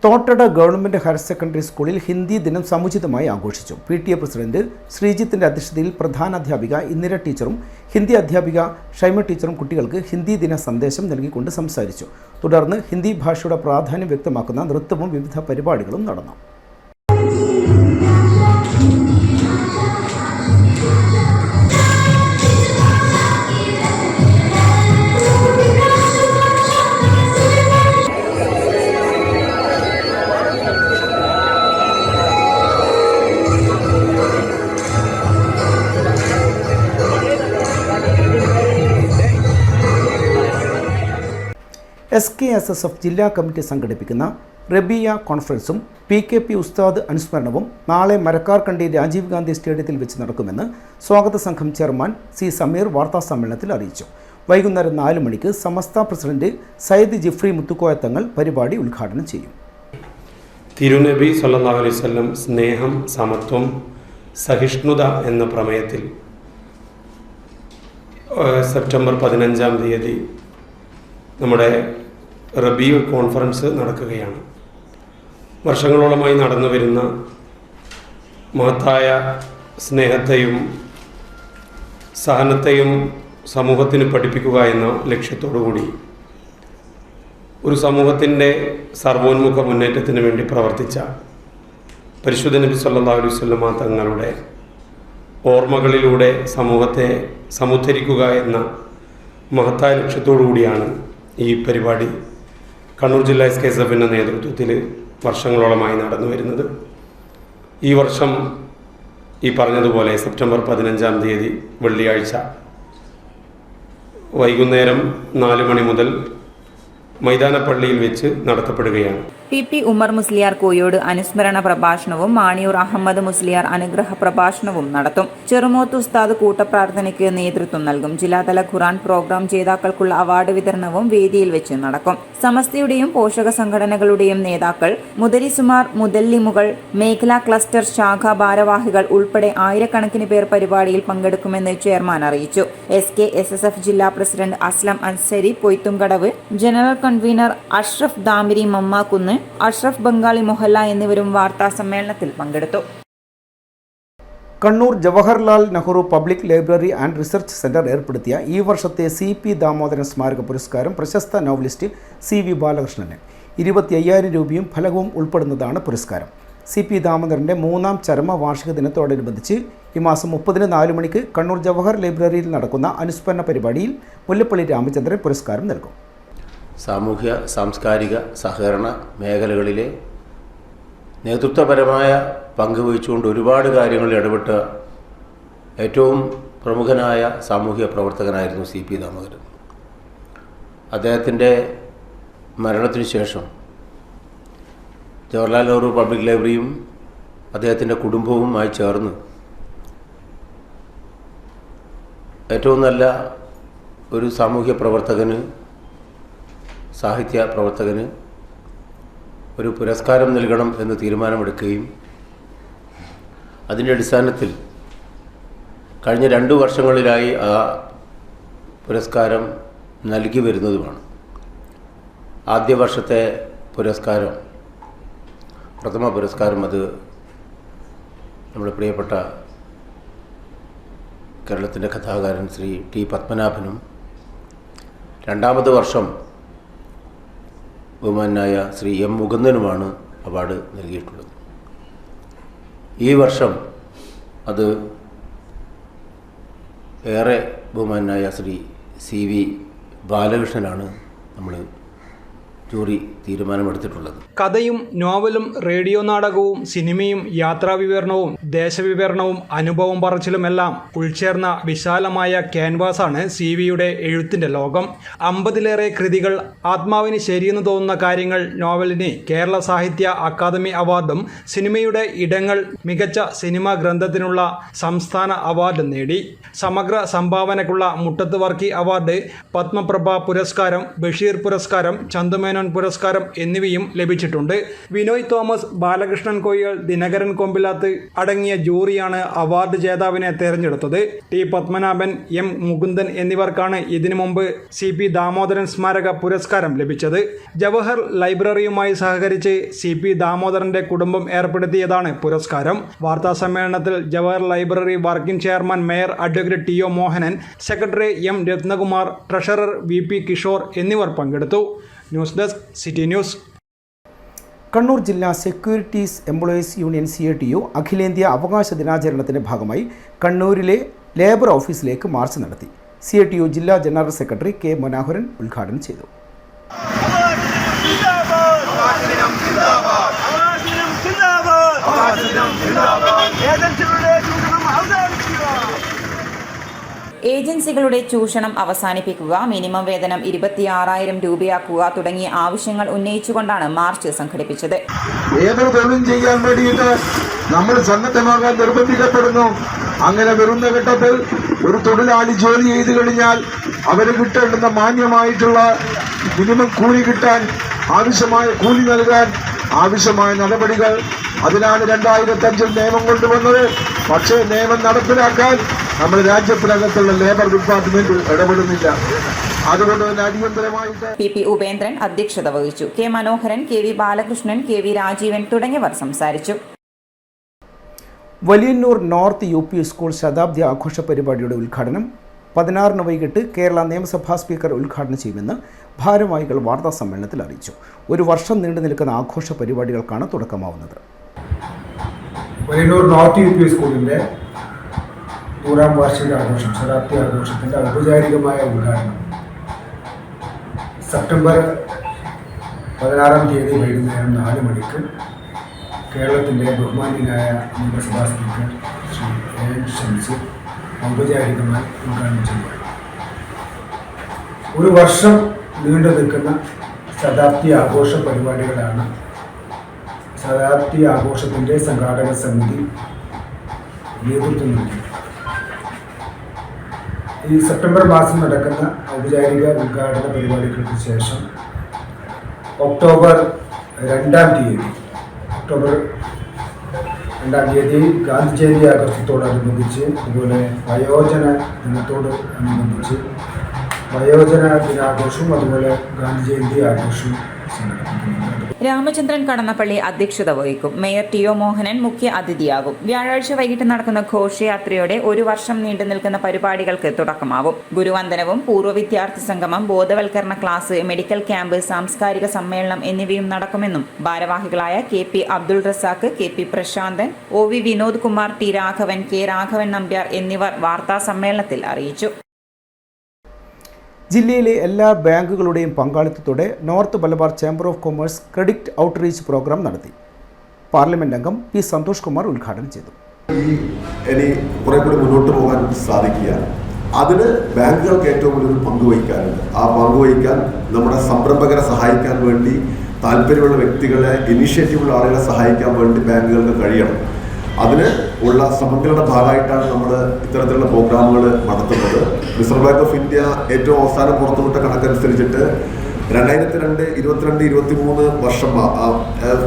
തോട്ടട ഗവൺമെൻറ് ഹയർ സെക്കൻഡറി സ്കൂളിൽ ഹിന്ദി ദിനം സമുചിതമായി ആഘോഷിച്ചു. PTA പ്രസിഡന്റ് ശ്രീജിത്തിന്റെ അധ്യക്ഷതയിൽ പ്രധാനാധ്യാപിക ഇന്ദിര ടീച്ചറും ഹിന്ദി അധ്യാപിക ഷൈമ ടീച്ചറും കുട്ടികൾക്ക് ഹിന്ദി ദിന സന്ദേശം നൽകിക്കൊണ്ട് സംസാരിച്ചു. തുടർന്ന് ഹിന്ദി ഭാഷയുടെ പ്രാധാന്യം വ്യക്തമാക്കുന്ന നൃത്തവും വിവിധ പരിപാടികളും നടന്നു. SKSSF ജില്ലാ കമ്മിറ്റി സംഘടിപ്പിക്കുന്ന റബിയ കോൺഫറൻസും PKP ഉസ്താദ് അനുസ്മരണവും നാളെ മരക്കാർക്കണ്ടി രാജീവ് ഗാന്ധി സ്റ്റേഡിയത്തിൽ വെച്ച് നടക്കുമെന്ന് സ്വാഗത സംഘം ചെയർമാൻ C. സമീർ വാർത്താസമ്മേളനത്തിൽ അറിയിച്ചു. വൈകുന്നേരം 4 മണിക്ക് സമസ്ത പ്രസിഡന്റ് സയ്യിദ് ജിഫ്രി മുത്തുക്കോയ തങ്ങൾ പരിപാടി ഉദ്ഘാടനം ചെയ്യും. തിരുനബി സല്ലല്ലാഹു അലൈഹി വസല്ലം സ്നേഹം, സമത്വം, സഹിഷ്ണുത എന്ന പ്രമേയത്തിൽ സെപ്റ്റംബർ 15-ാം തീയതി നമ്മുടെ റബിയ കോൺഫറൻസ് നടക്കുകയാണ്. വർഷങ്ങളോളമായി നടന്നു വരുന്ന മഹത്തായ സ്നേഹത്തെയും സഹനത്തെയും സമൂഹത്തിന് പഠിപ്പിക്കുക എന്ന ലക്ഷ്യത്തോടുകൂടി ഒരു സമൂഹത്തിൻ്റെ സർവോന്മുഖ മുന്നേറ്റത്തിന് വേണ്ടി പ്രവർത്തിച്ച പരിശുദ്ധ നബി സല്ലല്ലാഹു അലൈഹി വസല്ലം തങ്ങളുടെ ഓർമ്മകളിലൂടെ സമൂഹത്തെ സമുദ്ധരിക്കുക എന്ന മഹത്തായ ലക്ഷ്യത്തോടു കൂടിയാണ് ഈ പരിപാടി കണ്ണൂർ ജില്ലാ SKSFിൻ്റെ നേതൃത്വത്തിൽ വർഷങ്ങളോളമായി നടന്നു വരുന്നത്. ഈ വർഷം ഈ പറഞ്ഞതുപോലെ സെപ്റ്റംബർ 15-ാം തീയതി വെള്ളിയാഴ്ച വൈകുന്നേരം 4 മണി മുതൽ മൈതാനപ്പള്ളിയിൽ വെച്ച് നടത്തപ്പെടുകയാണ്. PP ഉമർ മുസ്ലിയാർ കോയോട് അനുസ്മരണ പ്രഭാഷണവും മാണിയൂർ അഹമ്മദ് മുസ്ലിയാർ അനുഗ്രഹ പ്രഭാഷണവും നടത്തും. ചെറുമോത്ത് ഉസ്താദ് കൂട്ടപ്രാർത്ഥനയ്ക്ക് നേതൃത്വം നൽകും. ജില്ലാതല ഖുർആൻ പ്രോഗ്രാം ജേതാക്കൾക്കുള്ള അവാർഡ് വിതരണവും വേദിയിൽ വെച്ച് നടക്കും. സമസ്തയുടെയും പോഷക സംഘടനകളുടെയും നേതാക്കൾ, മുദരിസുമാർ, മുദല്ലിമുകൾ, മേഖലാ ക്ലസ്റ്റർ ശാഖാ ഭാരവാഹികൾ ഉൾപ്പെടെ ആയിരക്കണക്കിന് പേർ പരിപാടിയിൽ പങ്കെടുക്കുമെന്ന് ചെയർമാൻ അറിയിച്ചു. SKSSF ജില്ലാ president Aslam Ansari Poythumkadavu, general convener Ashraf Damiri Mammakkunnu, Ashraf Bengali Mohalla എന്നിവരും വാർത്താ സമ്മേളനത്തിൽ പങ്കെടുത്തു. Kannur Jawaharlal Nehru public library and research centre ഏർപ്പെടുത്തിയ ഈ വർഷത്തെ CP ദാമോദരൻ സ്മാരക പുരസ്കാരം പ്രശസ്ത നോവലിസ്റ്റ് CV ബാലകൃഷ്ണന് 25,000 രൂപയും ഫലകവും ഉൾപ്പെടുന്നതാണ് പുരസ്കാരം. CP ദാമോദരൻ്റെ 3ാം ചരമവാർഷിക ദിനത്തോടനുബന്ധിച്ച് ഈ മാസം 30-ന് 4 മണിക്ക് കണ്ണൂർ ജവഹർ ലൈബ്രറിയിൽ നടക്കുന്ന അനുസ്മരണ പരിപാടിയിൽ മുല്ലപ്പള്ളി രാമചന്ദ്രൻ പുരസ്കാരം നൽകും. സാമൂഹ്യ സാംസ്കാരിക സഹകരണ മേഖലകളിലെ നേതൃത്വപരമായ പങ്കുവഹിച്ചുകൊണ്ട് ഒരുപാട് കാര്യങ്ങളിൽ ഇടപെട്ട ഏറ്റവും പ്രമുഖനായ സാമൂഹ്യ പ്രവർത്തകനായിരുന്നു CP ദാമോദരൻ. അദ്ദേഹത്തിൻ്റെ മരണത്തിന് ശേഷം ജവഹർലാൽ നെഹ്റു പബ്ലിക് ലൈബ്രറിയും അദ്ദേഹത്തിൻ്റെ കുടുംബവുമായി ചേർന്ന് ഏറ്റവും നല്ല ഒരു സാമൂഹ്യ പ്രവർത്തകന്, സാഹിത്യ പ്രവർത്തകന് ഒരു പുരസ്കാരം നൽകണം എന്ന് തീരുമാനമെടുക്കുകയും അതിൻ്റെ അടിസ്ഥാനത്തിൽ കഴിഞ്ഞ 2 വർഷങ്ങളിലായി ആ പുരസ്കാരം നൽകി വരുന്നതുമാണ്. ആദ്യ വർഷത്തെ പുരസ്കാരം, പ്രഥമ പുരസ്കാരം, അത് നമ്മുടെ പ്രിയപ്പെട്ട കേരളത്തിൻ്റെ കഥാകാരൻ ശ്രീ T. പത്മനാഭനും, 2ാമത്തെ വർഷം ബഹുമാനായ ശ്രീ M. മുകുന്ദനുമാണ് അവാർഡ് നൽകിയിട്ടുള്ളത്. ഈ വർഷം അത് ഏറെ ബഹുമാനായ ശ്രീ CV ബാലകൃഷ്ണനാണ് നമ്മൾ ജൂറി തീരുമാനമെടുത്തിട്ടുള്ളത്. കഥയും നോവലും റേഡിയോ നാടകവും സിനിമയും യാത്രാവിവരണവും ദേശവിവരണവും അനുഭവം പറച്ചിലുമെല്ലാം ഉൾച്ചേർന്ന വിശാലമായ ക്യാൻവാസാണ് CV-യുടെ എഴുത്തിന്റെ ലോകം. 50-ലേറെ കൃതികൾ, ആത്മാവിന് ശരിയെന്ന് തോന്നുന്ന കാര്യങ്ങൾ നോവലിന് കേരള സാഹിത്യ അക്കാദമി അവാർഡും സിനിമയുടെ ഇടങ്ങൾ മികച്ച സിനിമാ ഗ്രന്ഥത്തിനുള്ള സംസ്ഥാന അവാർഡും നേടി. സമഗ്ര സംഭാവനക്കുള്ള മുട്ടത്ത് വർക്കി അവാർഡ്, പത്മപ്രഭ പുരസ്കാരം, ബഷീർ പുരസ്കാരം, ചന്തുമേനോൻ പുരസ്കാരം എന്നിവയും ലഭിച്ചിട്ടുണ്ട്. വിനോയ് തോമസ്, ബാലകൃഷ്ണൻ കൊയ്യൽ, ദിനകരൻ കൊമ്പിലാത്ത് അടങ്ങിയ ജൂറിയാണ് അവാർഡ് ജേതാവിനെ തെരഞ്ഞെടുത്തത്. ടി പത്മനാഭൻ, M മുകുന്ദൻ എന്നിവർക്കാണ് ഇതിനു മുമ്പ് CP ദാമോദരൻ സ്മാരക പുരസ്കാരം ലഭിച്ചത്. ജവഹർ ലൈബ്രറിയുമായി സഹകരിച്ച് CP ദാമോദരന്റെ കുടുംബം ഏർപ്പെടുത്തിയതാണ് പുരസ്കാരം. വാർത്താ സമ്മേളനത്തിൽ Jawahar library working chairman mayor advocate TO Mohanan, secretary M Ratnakumar, treasurer VP Kishore എന്നിവർ പങ്കെടുത്തു. News desk city news. Kannur ജില്ലാ സെക്യൂരിറ്റീസ് എംപ്ലോയീസ് യൂണിയൻ CATU അഖിലേന്ത്യാ അവകാശ ദിനാചരണത്തിന്റെ ഭാഗമായി കണ്ണൂരിലെ ലേബർ ഓഫീസിലേക്ക് മാർച്ച് നടത്തി. CATU ജില്ലാ ജനറൽ സെക്രട്ടറി K മനോഹരൻ ഉദ്ഘാടനം ചെയ്തു. ഏജൻസികളുടെ ചൂഷണം അവസാനിപ്പിക്കുക, മിനിമം വേതനം 26,000 രൂപയാക്കുക തുടങ്ങിയ ആവശ്യങ്ങൾ ഉന്നയിച്ചുകൊണ്ടാണ് മാർച്ച് സംഘടിപ്പിച്ചത്. ഏതൊരു തൊഴിലും ചെയ്യാൻ വേണ്ടിയിട്ട് നമ്മൾ സന്നദ്ധമാകാൻ നിർബന്ധിക്കപ്പെടുന്നു. അങ്ങനെ വരുന്ന ഘട്ടത്തിൽ ഒരു തൊഴിലാളി ജോലി ചെയ്തു കഴിഞ്ഞാൽ അവര് കിട്ടേണ്ടുന്ന മാന്യമായിട്ടുള്ള മിനിമം കൂലി കിട്ടാൻ, ആവശ്യമായ കൂലി നൽകാൻ ആവശ്യമായ നടപടികൾ, അതിനാണ് 2005 നിയമം കൊണ്ടുവന്നത്. പക്ഷേ നിയമം നടപ്പിലാക്കാൻ നമ്മുടെ രാജ്യത്തിനകത്തുള്ള ലേബർ ഡിപ്പാർട്ട്മെന്റ് ഇടപെടുന്നില്ല. അതുകൊണ്ട് തന്നെ അടിയന്തരമായിട്ട് PP ഉപേന്ദ്രൻ അധ്യക്ഷത വഹിച്ചു. K മനോഹരൻ, KV ബാലകൃഷ്ണൻ, KV രാജീവൻ തുടങ്ങിയവർ സംസാരിച്ചു. വലിയന്നൂർ നോർത്ത് UP സ്കൂൾ ശതാബ്ദി ആഘോഷ പരിപാടിയുടെ ഉദ്ഘാടനം 16 വൈകിട്ട് കേരള നിയമസഭാ സ്പീക്കർ ഉദ്ഘാടനം ചെയ്യുമെന്ന് ഭാരവാഹികൾ വാർത്താ സമ്മേളനത്തിൽ അറിയിച്ചു. ഒരു വർഷം നീണ്ടു നിൽക്കുന്ന ആഘോഷ പരിപാടികൾക്കാണ് തുടക്കമാവുന്നത്. വലിയന്നൂർ നോർത്ത് UP സ്കൂളിൻ്റെ 100ാം വാർഷിക ആഘോഷം, ശതാബ്ദി ആഘോഷത്തിൻ്റെ ഔപചാരികമായ ഉദ്ഘാടനം സെപ്റ്റംബർ 16-ാം തീയതി വൈകുന്നേരം 4 മണിക്ക് കേരളത്തിൻ്റെ ബഹുമാന്യനായ നിയമസഭാ സ്പീക്കർ ശ്രീ A.N. ഷംസീർ ഔപചാരികമായി ഉദ്ഘാടനം ചെയ്യുക. ഒരു വർഷം നീണ്ടു നിൽക്കുന്ന ശതാബ്ദി ആഘോഷ പരിപാടികളാണ് ശതാബ്ദി ആഘോഷത്തിൻ്റെ സംഘാടക സമിതി നേതൃത്വം നൽകി. ഈ സെപ്റ്റംബർ മാസം നടക്കുന്ന ഔപചാരിക ഉദ്ഘാടന പരിപാടികൾക്ക് ശേഷം ഒക്ടോബർ 2-ാം തീയതി ഗാന്ധി ജയന്തി ആഘോഷത്തോടനുബന്ധിച്ച്, അതുപോലെ വയോജന ദിനത്തോട് അനുബന്ധിച്ച് വയോജന ദിനാഘോഷവും അതുപോലെ ഗാന്ധി ജയന്തി ആഘോഷവും സംഘടിപ്പിക്കുന്നുണ്ട്. രാമചന്ദ്രൻ കടന്നപ്പള്ളി അധ്യക്ഷത വഹിക്കും. മേയർ TO മോഹനൻ മുഖ്യ അതിഥിയാകും. വ്യാഴാഴ്ച വൈകിട്ട് നടക്കുന്ന ഘോഷയാത്രയോടെ ഒരു വർഷം നീണ്ടു നിൽക്കുന്ന പരിപാടികൾക്ക് തുടക്കമാവും. ഗുരുവന്ദനവും പൂർവ്വ വിദ്യാർത്ഥി സംഗമം, ബോധവൽക്കരണ ക്ലാസ്, മെഡിക്കൽ ക്യാമ്പ്, സാംസ്കാരിക സമ്മേളനം എന്നിവയും നടക്കുമെന്നും ഭാരവാഹികളായ KP Abdul Razak, KP Prasanthan, OV Vinod Kumar, T Raghavan, K Raghavan Nambiar എന്നിവർ വാർത്താ സമ്മേളനത്തിൽ അറിയിച്ചു. ജില്ലയിലെ എല്ലാ ബാങ്കുകളുടെയും പങ്കാളിത്തത്തോടെ north Malabar chamber of commerce credit outreach programme നടത്തി. പാർലമെന്റ് അംഗം P സന്തോഷ് കുമാർ ഉദ്ഘാടനം ചെയ്തു. ഇനി കുറെ കൂടി മുന്നോട്ട് പോകാൻ സാധിക്കുക, അതിന് ബാങ്കുകൾക്ക് ഏറ്റവും വലിയൊരു പങ്ക് വഹിക്കാനുണ്ട്. ആ പങ്ക് വഹിക്കാൻ നമ്മുടെ സംരംഭകരെ സഹായിക്കാൻ വേണ്ടി, താല്പര്യമുള്ള വ്യക്തികളെ, ഇനിഷ്യേറ്റീവുള്ള ആളുകളെ സഹായിക്കാൻ വേണ്ടി ബാങ്കുകൾക്ക് കഴിയണം. അതിന് ഉള്ള ശ്രമങ്ങളുടെ ഭാഗമായിട്ടാണ് നമ്മൾ ഇത്തരത്തിലുള്ള പ്രോഗ്രാമുകൾ നടത്തുന്നത്. റിസർവ് ബാങ്ക് ഓഫ് ഇന്ത്യ ഏറ്റവും അവസാനം പുറത്തുവിട്ട കണക്കനുസരിച്ചിട്ട് 2022-23 വർഷം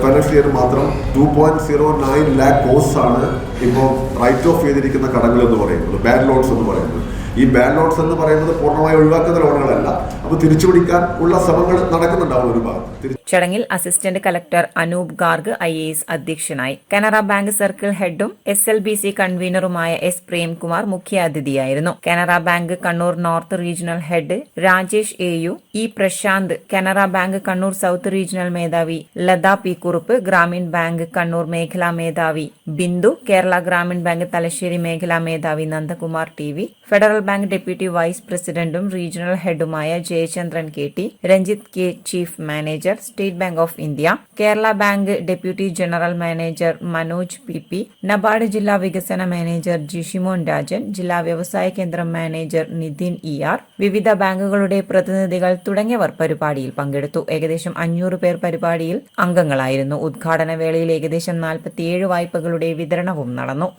ഫൈനാൻഷ്യൽ ഇയർ മാത്രം 2.09 lakh കോഴ്സാണ് ഇപ്പോൾ റൈറ്റ് ഓഫ് ചെയ്തിരിക്കുന്ന കടങ്ങൾ എന്ന് പറയുന്നത്, ബാഡ് ലോൺസ് എന്ന് പറയുന്നത്. ഈ ബാഡ് ലോൺസ് എന്ന് പറയുന്നത് പൂർണ്ണമായി ഒഴിവാക്കുന്ന ലോണുകളല്ല. അപ്പോൾ തിരിച്ചുപിടിക്കാൻ ഉള്ള ശ്രമങ്ങൾ നടക്കുന്നുണ്ടാവും ഒരു ഭാഗത്ത്. ചടങ്ങിൽ assistant collector Anoop Garg IAS അധ്യക്ഷനായി. കാനറ ബാങ്ക് സർക്കിൾ ഹെഡും SLBC കൺവീനറുമായ S പ്രേംകുമാർ മുഖ്യാതിഥിയായിരുന്നു. Canara bank Kannur north regional head Rajesh AU, E Prashanth, Canara bank Kannur south regional മേധാവി ലത P കുറുപ്പ്, ഗ്രാമീൺ ബാങ്ക് കണ്ണൂർ മേഖലാ മേധാവി ബിന്ദു, കേരള ഗ്രാമീൺ ബാങ്ക് തലശ്ശേരി മേഖലാ മേധാവി Nandakumar TV, federal bank deputy vice പ്രസിഡന്റും റീജിയണൽ ഹെഡുമായ Jayachandran KT, Ranjith K chief manager, state bank of India, Kerala bank deputy general manager Manoj PP, NABARD ജില്ലാ വികസന മാനേജർ ജിഷിമോൻ രാജൻ, ജില്ലാ വ്യവസായ കേന്ദ്രം മാനേജർ നിതിൻ ER, വിവിധ ബാങ്കുകളുടെ പ്രതിനിധികൾ തുടങ്ങിയവർ പരിപാടിയിൽ പങ്കെടുത്തു. ഏകദേശം 500 പേർ പരിപാടിയിൽ അംഗങ്ങളായിരുന്നു. ഉദ്ഘാടന വേളയിൽ ഏകദേശം 47 വായ്പകളുടെ വിതരണവും നടന്നു.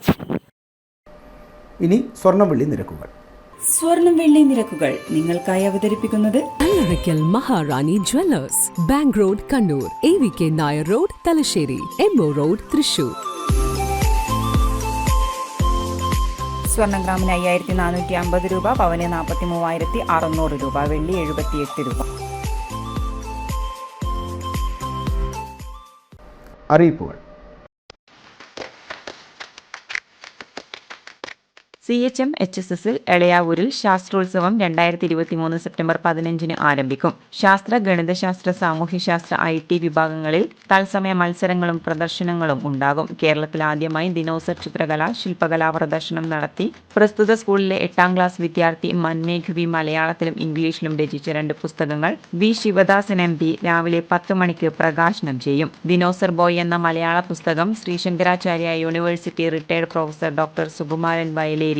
ഇനി സ്വർണം വെള്ളി നിരക്കുകൾ. സ്വർണം വെള്ളി നിരക്കുകൾ നിങ്ങൾക്കായി അവതരിപ്പിക്കുന്നത് Allarackal Maharani jewellers, bank road Kannur, AVK Nair road Thalassery, MO road Thrissur. സ്വർണം ഗ്രാമിന് 5450 രൂപ, പവന് 43,600 രൂപ, വെള്ളി 78 രൂപ. അറിയിപ്പുകൾ. CHM HSSൽ എളയാവൂരിൽ ശാസ്ത്രോത്സവം 2023 സെപ്റ്റംബർ 15 ആരംഭിക്കും. ശാസ്ത്ര, ഗണിതശാസ്ത്ര, സാമൂഹ്യശാസ്ത്ര, IT വിഭാഗങ്ങളിൽ തത്സമയ മത്സരങ്ങളും പ്രദർശനങ്ങളും ഉണ്ടാകും. കേരളത്തിൽ ആദ്യമായി ദിനോസർ ചിത്രകല, ശില്പകലാ പ്രദർശനം നടത്തി. പ്രസ്തുത സ്കൂളിലെ 8ാം ക്ലാസ് വിദ്യാർത്ഥി മന്മേഘ് V മലയാളത്തിലും ഇംഗ്ലീഷിലും രചിച്ച 2 പുസ്തകങ്ങൾ V ശിവദാസൻ MP രാവിലെ 10 മണിക്ക് പ്രകാശനം ചെയ്യും. ദിനോസർ ബോയ് എന്ന മലയാള പുസ്തകം Sreesankaracharya university retired professor doctor Sukumaran Vayaleri,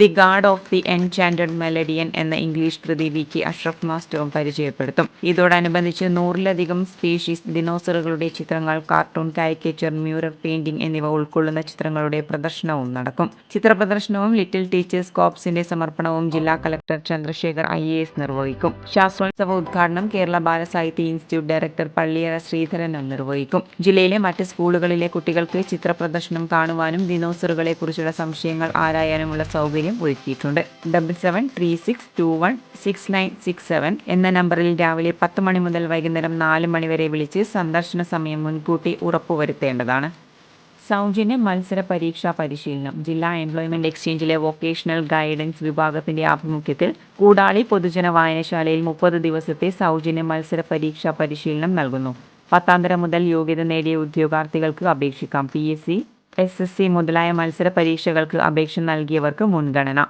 the god of the enchanted melodian എന്ന ഇംഗ്ലീഷ് കൃതി VK അഷ്റഫ് മാസ്റ്ററും പരിചയപ്പെടുത്തും. ഇതോടനുബന്ധിച്ച് 100-ലധികം സ്പീഷീസ് ദിനോസറുകളുടെ ചിത്രങ്ങൾ, കാർട്ടൂൺ, കാരിക്കേച്ചർ, മ്യൂറൽ പെയിന്റിംഗ് എന്നിവ ഉൾക്കൊള്ളുന്ന ചിത്രങ്ങളുടെ പ്രദർശനവും നടക്കും. ചിത്രപ്രദർശനവും ലിറ്റിൽ ടീച്ചേഴ്സ് കോർപ്സിന്റെ സമർപ്പണവും ജില്ലാ കളക്ടർ ചന്ദ്രശേഖർ IAS നിർവഹിക്കും. ശാസ്ത്രോത്സവ ഉദ്ഘാടനം കേരള ബാലസാഹിത്യ ഇൻസ്റ്റിറ്റ്യൂട്ട് ഡയറക്ടർ പള്ളിയറ ശ്രീധരൻ നിർവഹിക്കും. ജില്ലയിലെ മറ്റ് സ്കൂളുകളിലെ കുട്ടികൾക്ക് ചിത്രപ്രദർശനം കാണുവാനും ദിനോസറുകളെ കുറിച്ചുള്ള സംശയങ്ങൾ ആരായാനുമുള്ള സൗകര്യം ഒരുക്കിയിട്ടുണ്ട്. 7736216967 എന്ന നമ്പറിൽ രാവിലെ 10 മണി മുതൽ വൈകുന്നേരം 4 മണി വരെ വിളിച്ച് സന്ദർശന സമയം മുൻകൂട്ടി ഉറപ്പുവരുത്തേണ്ടതാണ്. സൗജന്യ മത്സര പരീക്ഷാ പരിശീലനം. ജില്ലാ എംപ്ലോയ്മെന്റ് എക്സ്ചേഞ്ചിലെ വൊക്കേഷണൽ ഗൈഡൻസ് വിഭാഗത്തിന്റെ ആഭിമുഖ്യത്തിൽ കൂടാളി പൊതുജന വായനശാലയിൽ 30 ദിവസത്തെ സൗജന്യ മത്സര പരീക്ഷാ പരിശീലനം നൽകുന്നു. 10ാം തരം മുതൽ യോഗ്യത നേടിയ ഉദ്യോഗാർത്ഥികൾക്ക് അപേക്ഷിക്കാം. PSC, SSC മുതലായ മത്സര പരീക്ഷകൾക്ക് അപേക്ഷ നൽകിയവർക്ക് മുൻഗണന.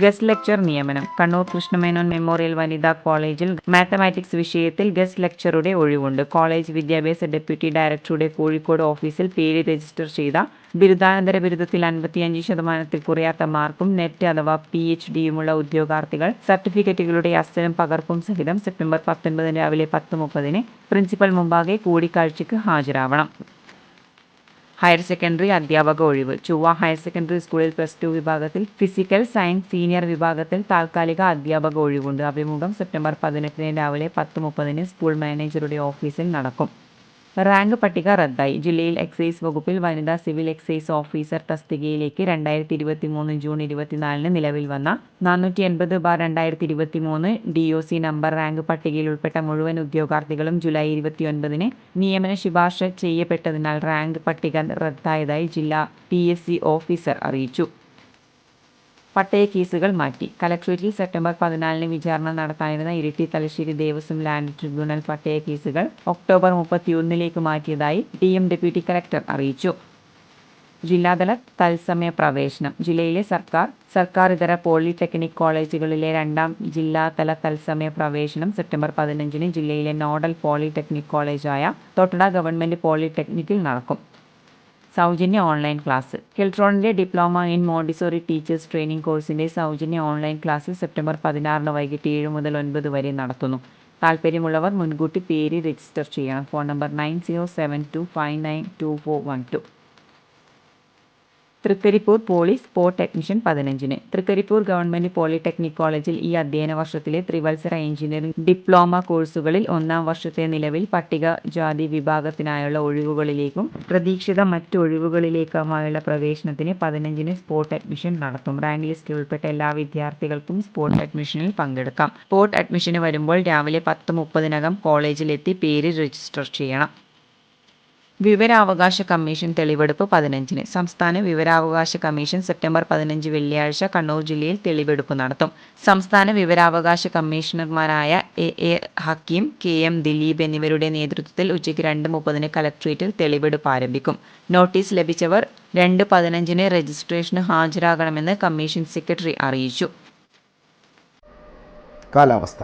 ഗസ്റ്റ് ലെക്ചർ നിയമനം. കണ്ണൂർ കൃഷ്ണമേനോൻ മെമ്മോറിയൽ വനിതാ കോളേജിൽ മാത്തമാറ്റിക്സ് വിഷയത്തിൽ ഗസ്റ്റ് ലെക്ചറുടെ ഒഴിവുണ്ട്. കോളേജ് വിദ്യാഭ്യാസ ഡെപ്യൂട്ടി ഡയറക്ടറുടെ കോഴിക്കോട് ഓഫീസിൽ പേര് രജിസ്റ്റർ ചെയ്ത ബിരുദാനന്തര ബിരുദത്തിൽ 55% കുറയാത്ത മാർക്കും നെറ്റ് അഥവാ PhDയുമുള്ള ഉദ്യോഗാർത്ഥികൾ സർട്ടിഫിക്കറ്റുകളുടെ അസലും പകർപ്പും സഹിതം സെപ്റ്റംബർ 19 രാവിലെ 10:30 പ്രിൻസിപ്പൽ മുമ്പാകെ കൂടിക്കാഴ്ചയ്ക്ക് ഹാജരാവണം. ഹയർ സെക്കൻഡറി അധ്യാപക ഒഴിവ്. ചൊവ്വ ഹയർ സെക്കൻഡറി സ്കൂളിൽ +2 വിഭാഗത്തിൽ ഫിസിക്കൽ സയൻസ് സീനിയർ വിഭാഗത്തിൽ താൽക്കാലിക അധ്യാപക ഒഴിവുണ്ട്. അഭിമുഖം സെപ്റ്റംബർ 18 രാവിലെ 10:30 സ്കൂൾ മാനേജറുടെ ഓഫീസിൽ നടക്കും. റാങ്ക് പട്ടിക റദ്ദായി. ജില്ലയിൽ എക്സൈസ് വകുപ്പിൽ വനിതാ സിവിൽ എക്സൈസ് ഓഫീസർ തസ്തികയിലേക്ക് 2023 ജൂൺ 24 നിലവിൽ വന്ന 480/2023 DOC നമ്പർ റാങ്ക് പട്ടികയിൽ ഉൾപ്പെട്ട മുഴുവൻ ഉദ്യോഗാർത്ഥികളും ജൂലൈ 29 നിയമന ശുപാർശ ചെയ്യപ്പെട്ടതിനാൽ റാങ്ക് പട്ടിക റദ്ദായതായി ജില്ലാ PSC ഓഫീസർ അറിയിച്ചു. പട്ടയ കേസുകൾ മാറ്റി. കലക്ട്രേറ്റിൽ സെപ്റ്റംബർ 14 വിചാരണ നടത്താനിരുന്ന ഇരിട്ടി തലശ്ശേരി ദേവസ്വം ലാൻഡ് ട്രിബ്യൂണൽ പട്ടയ കേസുകൾ ഒക്ടോബർ 31 മാറ്റിയതായി DM ഡെപ്യൂട്ടി കളക്ടർ അറിയിച്ചു. ജില്ലാതല തത്സമയ പ്രവേശനം. ജില്ലയിലെ സർക്കാർ ഇതര പോളിടെക്നിക് കോളേജുകളിലെ 2ാം ജില്ലാതല തത്സമയ പ്രവേശനം സെപ്റ്റംബർ 15 ജില്ലയിലെ നോഡൽ പോളിടെക്നിക് കോളേജായ തൊട്ടട ഗവൺമെന്റ് പോളിടെക്നിക്കിൽ നടക്കും. സൗജന്യ ഓൺലൈൻ ക്ലാസ്. കെൽട്രോണിന്റെ diploma in Montessori teachers training കോഴ്സിന്റെ സൗജന്യ ഓൺലൈൻ ക്ലാസ് സെപ്റ്റംബർ 16 വൈകിട്ട് 7 മുതൽ 9 വരെ നടത്തുന്നു. താൽപ്പര്യമുള്ളവർ മുൻകൂട്ടി പേര് രജിസ്റ്റർ ചെയ്യണം. Phone number 9072592412. Trikaripur poly spot admission 15. Trikaripur government polytechnic കോളേജിൽ ഈ അധ്യയന വർഷത്തിലെ ത്രിവത്സര എഞ്ചിനീയറിംഗ് ഡിപ്ലോമ കോഴ്സുകളിൽ 1ാം വർഷത്തെ നിലവിൽ പട്ടികജാതി വിഭാഗത്തിനായുള്ള ഒഴിവുകളിലേക്കും പ്രതീക്ഷിത മറ്റ് ഒഴിവുകളിലേക്കുമായുള്ള പ്രവേശനത്തിന് 15 സ്പോട്ട് അഡ്മിഷൻ നടത്തും. റാങ്ക് ലിസ്റ്റിൽ ഉൾപ്പെട്ട എല്ലാ വിദ്യാർത്ഥികൾക്കും സ്പോട്ട് അഡ്മിഷനിൽ പങ്കെടുക്കാം. സ്പോട്ട് അഡ്മിഷന് വരുമ്പോൾ രാവിലെ 10:30 കോളേജിലെത്തി പേര് രജിസ്റ്റർ ചെയ്യണം. വിവരാവകാശ കമ്മീഷൻ തെളിവെടുപ്പ് 15. സംസ്ഥാന വിവരാവകാശ കമ്മീഷൻ സെപ്റ്റംബർ 15 വെള്ളിയാഴ്ച കണ്ണൂർ ജില്ലയിൽ തെളിവെടുപ്പ് നടത്തും. സംസ്ഥാന വിവരാവകാശ കമ്മീഷണർമാരായ A ഹക്കീം, KM ദിലീപ് എന്നിവരുടെ നേതൃത്വത്തിൽ ഉച്ചയ്ക്ക് 2:30 കലക്ട്രേറ്റിൽ തെളിവെടുപ്പ് ആരംഭിക്കും. നോട്ടീസ് ലഭിച്ചവർ 2:15 രജിസ്ട്രേഷന് ഹാജരാകണമെന്ന് കമ്മീഷൻ സെക്രട്ടറി അറിയിച്ചു. കാലാവസ്ഥ.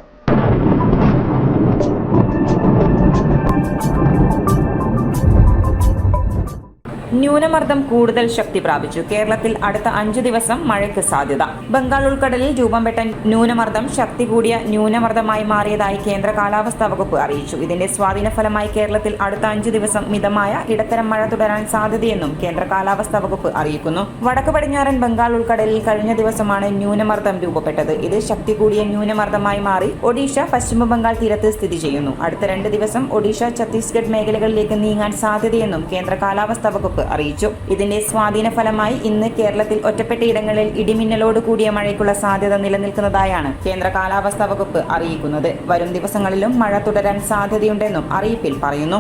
ന്യൂനമർദ്ദം കൂടുതൽ ശക്തി പ്രാപിച്ചു. കേരളത്തിൽ അടുത്ത 5 ദിവസം മഴയ്ക്ക് സാധ്യത. ബംഗാൾ ഉൾക്കടലിൽ രൂപംപെട്ട ന്യൂനമർദ്ദം ശക്തി കൂടിയ ന്യൂനമർദ്ദമായി മാറിയതായി കേന്ദ്ര കാലാവസ്ഥാ വകുപ്പ് അറിയിച്ചു. ഇതിന്റെ സ്വാധീന ഫലമായി കേരളത്തിൽ അടുത്ത 5 ദിവസം മിതമായ ഇടത്തരം മഴ തുടരാൻ സാധ്യതയെന്നും കേന്ദ്ര കാലാവസ്ഥാ വകുപ്പ് അറിയിക്കുന്നു. വടക്ക് പടിഞ്ഞാറൻ ബംഗാൾ ഉൾക്കടലിൽ കഴിഞ്ഞ ദിവസമാണ് ന്യൂനമർദ്ദം രൂപപ്പെട്ടത്. ഇത് ശക്തി കൂടിയ ന്യൂനമർദ്ദമായി മാറി ഒഡീഷ, പശ്ചിമ ബംഗാൾ തീരത്ത് സ്ഥിതി ചെയ്യുന്നു. അടുത്ത 2 ദിവസം ഒഡീഷ, ഛത്തീസ്ഗഡ് മേഖലകളിലേക്ക് നീങ്ങാൻ സാധ്യതയെന്നും കേന്ദ്ര കാലാവസ്ഥാ വകുപ്പ് അറിയിച്ചു. ഇതിന്റെ സ്വാധീന ഫലമായി ഇന്ന് കേരളത്തിൽ ഒറ്റപ്പെട്ട ഇടങ്ങളിൽ ഇടിമിന്നലോട് കൂടിയ മഴയ്ക്കുള്ള സാധ്യത നിലനിൽക്കുന്നതായാണ് കേന്ദ്ര കാലാവസ്ഥാ വകുപ്പ് അറിയിക്കുന്നത്. വരും ദിവസങ്ങളിലും മഴ തുടരാൻ സാധ്യതയുണ്ടെന്നും അറിയിപ്പിൽ പറയുന്നു.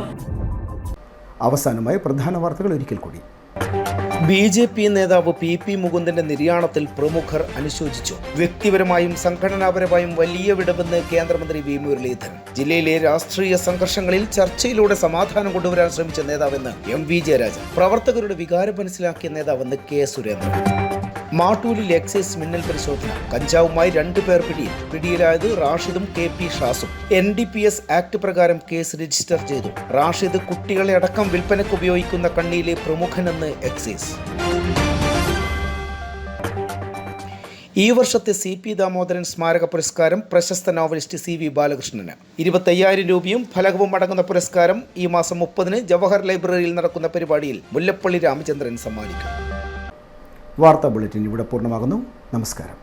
അവസാനമായി പ്രധാന വാർത്തകൾ ഒരിക്കൽ കൂടി. BJP നേതാവ് PP മുകുന്ദന്റെ നിര്യാണത്തിൽ പ്രമുഖർ അനുശോചിച്ചു. വ്യക്തിപരമായും സംഘടനാപരമായും വലിയ വിടവെന്ന് കേന്ദ്രമന്ത്രി വി മുരളീധരൻ. ജില്ലയിലെ രാഷ്ട്രീയ സംഘർഷങ്ങളിൽ ചർച്ചയിലൂടെ സമാധാനം കൊണ്ടുവരാൻ ശ്രമിച്ച നേതാവെന്ന് MV ജയരാജൻ. പ്രവർത്തകരുടെ വികാരം മനസ്സിലാക്കിയ നേതാവെന്ന് K സുരേന്ദ്രൻ. മാട്ടൂലിൽ എക്സൈസ് മിന്നൽ പരിശോധന. കഞ്ചാവുമായി 2 പേർ പിടിയിലായത് റാഷിദും KP ഷാസും. NDPS ആക്ട് പ്രകാരം കേസ് രജിസ്റ്റർ ചെയ്തു. റാഷിദ് കുട്ടികളെ അടക്കം വിൽപ്പനയ്ക്ക് ഉപയോഗിക്കുന്ന കണ്ണിയിലെ പ്രമുഖനെന്ന് എക്സൈസ്. ഈ വർഷത്തെ CP ദാമോദരൻ സ്മാരക പുരസ്കാരം പ്രശസ്ത നോവലിസ്റ്റ് CV ബാലകൃഷ്ണന്. 25,000 രൂപയും ഫലകവും അടങ്ങുന്ന പുരസ്കാരം ഈ മാസം 30-ന് ജവഹർ ലൈബ്രറിയിൽ നടക്കുന്ന പരിപാടിയിൽ മുല്ലപ്പള്ളി രാമചന്ദ്രൻ സമ്മാനിക്കും. വാർത്താ ബുള്ളറ്റിൻ ഇവിടെ പൂർണ്ണമാകുന്നു. നമസ്കാരം.